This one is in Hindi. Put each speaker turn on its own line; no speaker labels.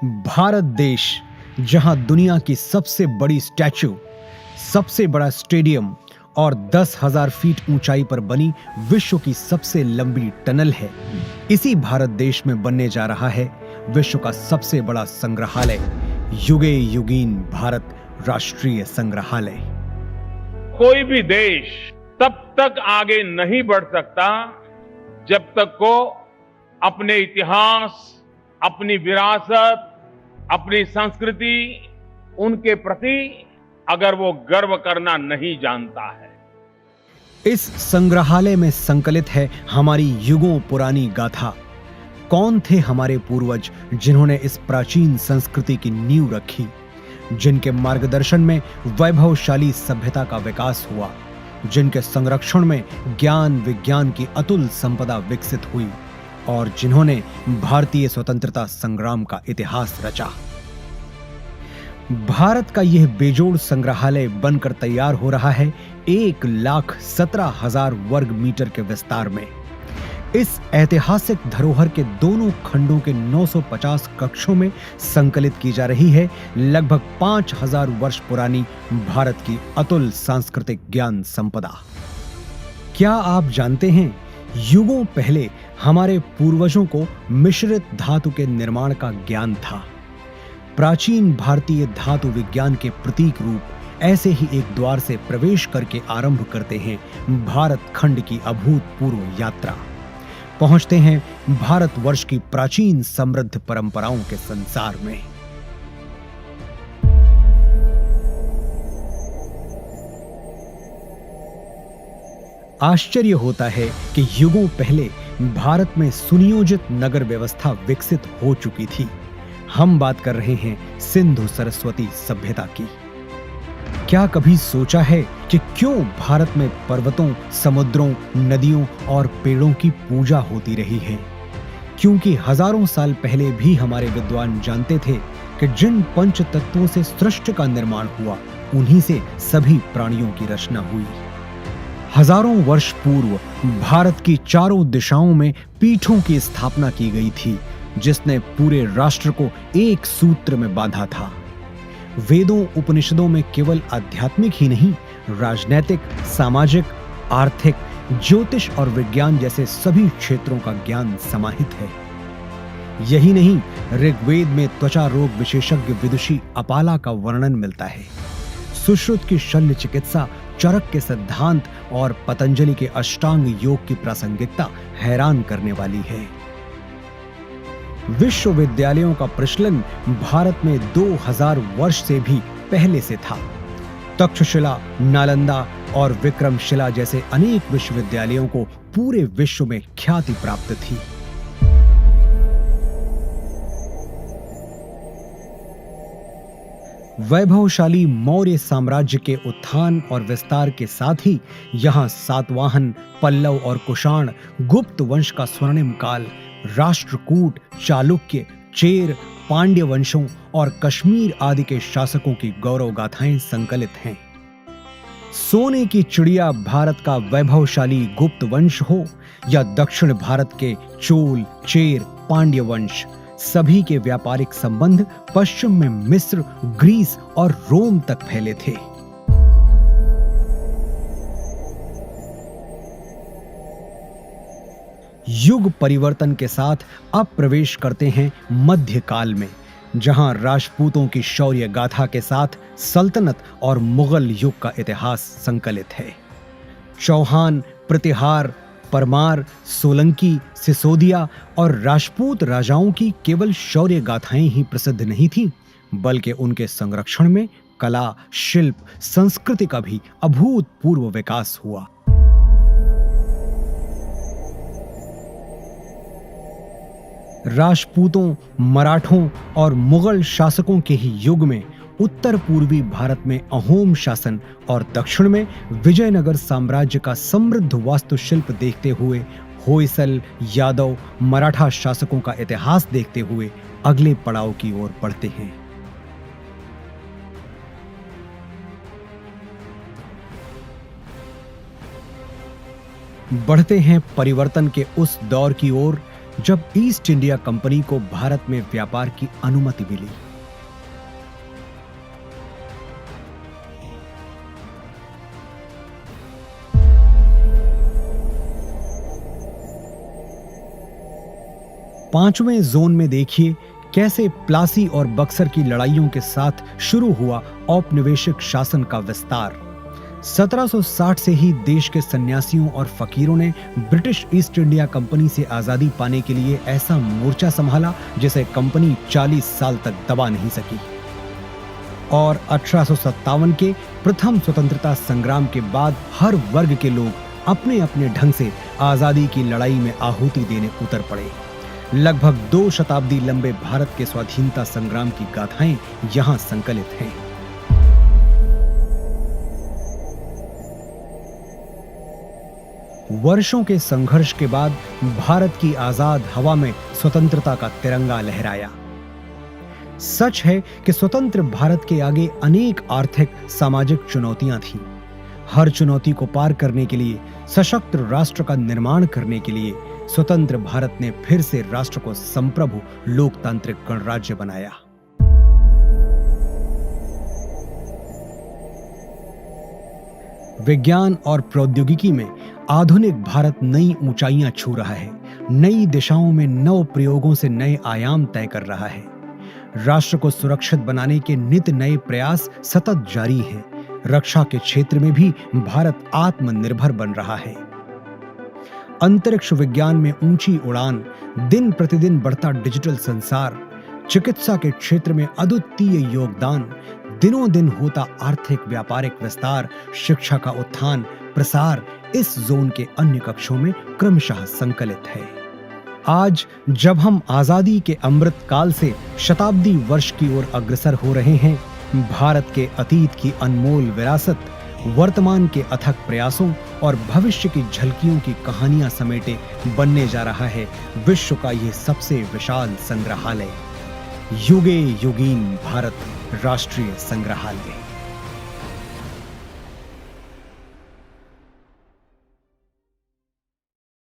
भारत देश, जहां दुनिया की सबसे बड़ी स्टैच्यू, सबसे बड़ा स्टेडियम और 10,000 फीट ऊंचाई पर बनी विश्व की सबसे लंबी टनल है, इसी भारत देश में बनने जा रहा है विश्व का सबसे बड़ा संग्रहालय, युगे युगीन भारत राष्ट्रीय संग्रहालय।
कोई भी देश तब तक आगे नहीं बढ़ सकता जब तक को अपने इतिहास, अपनी विरासत, अपनी संस्कृति, उनके प्रति अगर वो गर्व करना नहीं जानता है।
इस संग्रहालय में संकलित है हमारी युगों पुरानी गाथा। कौन थे हमारे पूर्वज जिन्होंने इस प्राचीन संस्कृति की नींव रखी, जिनके मार्गदर्शन में वैभवशाली सभ्यता का विकास हुआ, जिनके संरक्षण में ज्ञान विज्ञान की अतुल संपदा विकसित हुई और जिन्होंने भारतीय स्वतंत्रता संग्राम का इतिहास रचा। भारत का यह बेजोड़ संग्रहालय बनकर तैयार हो रहा है 1,17,000 वर्ग मीटर के विस्तार में। इस ऐतिहासिक धरोहर के दोनों खंडों के 950 कक्षों में संकलित की जा रही है लगभग 5,000 वर्ष पुरानी भारत की अतुल सांस्कृतिक ज्ञान संपदा। क्या आप जानते हैं, युगों पहले हमारे पूर्वजों को मिश्रित धातु के निर्माण का ज्ञान था। प्राचीन भारतीय धातु विज्ञान के प्रतीक रूप ऐसे ही एक द्वार से प्रवेश करके आरंभ करते हैं भारत खंड की अभूतपूर्व यात्रा। पहुंचते हैं भारतवर्ष की प्राचीन समृद्ध परंपराओं के संसार में। आश्चर्य होता है कि युगों पहले भारत में सुनियोजित नगर व्यवस्था विकसित हो चुकी थी। हम बात कर रहे हैं सिंधु सरस्वती सभ्यता की। क्या कभी सोचा है कि क्यों भारत में पर्वतों, समुद्रों, नदियों और पेड़ों की पूजा होती रही है? क्योंकि हजारों साल पहले भी हमारे विद्वान जानते थे कि जिन पंच तत्वों से सृष्टि का निर्माण हुआ, उन्हीं से सभी प्राणियों की रचना हुई। हजारों वर्ष पूर्व भारत की चारों दिशाओं में पीठों की स्थापना की गई थी, जिसने पूरे राष्ट्र को एक सूत्र में बांधा था। वेदों उपनिषदों में केवल आध्यात्मिक ही नहीं, राजनैतिक, सामाजिक, आर्थिक, ज्योतिष और विज्ञान जैसे सभी क्षेत्रों का ज्ञान समाहित है। यही नहीं, ऋग्वेद में त्वचा रोग विशेषज्ञ विदुषी अपाला का वर्णन मिलता है। सुश्रुत की शल्य चिकित्सा, चरक के सिद्धांत और पतंजलि के अष्टांग योग की प्रासंगिकता हैरान करने वाली है। विश्वविद्यालयों का प्रचलन भारत में 2000 वर्ष से भी पहले से था। तक्षशिला, नालंदा और विक्रमशिला जैसे अनेक विश्वविद्यालयों को पूरे विश्व में ख्याति प्राप्त थी। वैभवशाली मौर्य साम्राज्य के उत्थान और विस्तार के साथ ही यहां सातवाहन, पल्लव और कुषाण, गुप्त वंश का स्वर्णिम काल, राष्ट्रकूट, चालुक्य, चेर, पांड्य वंशों और कश्मीर आदि के शासकों की गौरव गाथाएं संकलित हैं। सोने की चिड़िया भारत का वैभवशाली गुप्त वंश हो या दक्षिण भारत के चोल, चेर, पांड्य वंश, सभी के व्यापारिक संबंध पश्चिम में मिस्र, ग्रीस और रोम तक फैले थे। युग परिवर्तन के साथ अब प्रवेश करते हैं मध्यकाल में, जहां राजपूतों की शौर्य गाथा के साथ सल्तनत और मुगल युग का इतिहास संकलित है। चौहान, प्रतिहार, परमार, सोलंकी, सिसोदिया और राजपूत राजाओं की केवल शौर्य गाथाएं ही प्रसिद्ध नहीं थीं, बल्कि उनके संरक्षण में कला, शिल्प, संस्कृति का भी अभूतपूर्व विकास हुआ। राजपूतों, मराठों और मुगल शासकों के ही युग में उत्तर पूर्वी भारत में अहोम शासन और दक्षिण में विजयनगर साम्राज्य का समृद्ध वास्तुशिल्प देखते हुए, होयसल, यादव, मराठा शासकों का इतिहास देखते हुए अगले पड़ाव की ओर बढ़ते हैं। बढ़ते हैं परिवर्तन के उस दौर की ओर जब ईस्ट इंडिया कंपनी को भारत में व्यापार की अनुमति मिली। पांचवें जोन में देखिए कैसे प्लासी और बक्सर की लड़ाइयों के साथ शुरू हुआ औपनिवेशिक शासन का विस्तार। 1760 से ही देश के सन्यासियों और फकीरों ने ब्रिटिश ईस्ट इंडिया कंपनी से आजादी पाने के लिए ऐसा मोर्चा संभाला जिसे कंपनी 40 साल तक दबा नहीं सकी। और 1857 के प्रथम स्वतंत्रता संग्राम के बाद हर वर्ग के लोग अपने अपने ढंग से आजादी की लड़ाई में आहुति देने उतर पड़े। लगभग 2 शताब्दी लंबे भारत के स्वाधीनता संग्राम की गाथाएं यहां संकलित हैं। वर्षों के संघर्ष के बाद भारत की आजाद हवा में स्वतंत्रता का तिरंगा लहराया। सच है कि स्वतंत्र भारत के आगे अनेक आर्थिक सामाजिक चुनौतियां थीं। हर चुनौती को पार करने के लिए, सशक्त राष्ट्र का निर्माण करने के लिए स्वतंत्र भारत ने फिर से राष्ट्र को संप्रभु लोकतांत्रिक गणराज्य बनाया। विज्ञान और प्रौद्योगिकी में आधुनिक भारत नई ऊंचाइयां छू रहा है। नई दिशाओं में नव प्रयोगों से नए आयाम तय कर रहा है। राष्ट्र को सुरक्षित बनाने के नित नए प्रयास सतत जारी हैं। रक्षा के क्षेत्र में भी भारत आत्मनिर्भर बन रहा है। अंतरिक्ष विज्ञान में ऊंची उड़ान, दिन प्रतिदिन बढ़ता डिजिटल संसार, चिकित्सा के क्षेत्र में अद्वितीय योगदान, दिनों दिन होता आर्थिक व्यापारिक विस्तार, शिक्षा का उत्थान प्रसार इस जोन के अन्य कक्षों में क्रमशः संकलित है। आज जब हम आजादी के अमृत काल से शताब्दी वर्ष की ओर अग्रसर हो रहे हैं, भारत के अतीत की अनमोल विरासत, वर्तमान के अथक प्रयासों और भविष्य की झलकियों की कहानियां समेटे बनने जा रहा है विश्व का यह सबसे विशाल संग्रहालय, युगे युगीन भारत राष्ट्रीय संग्रहालय।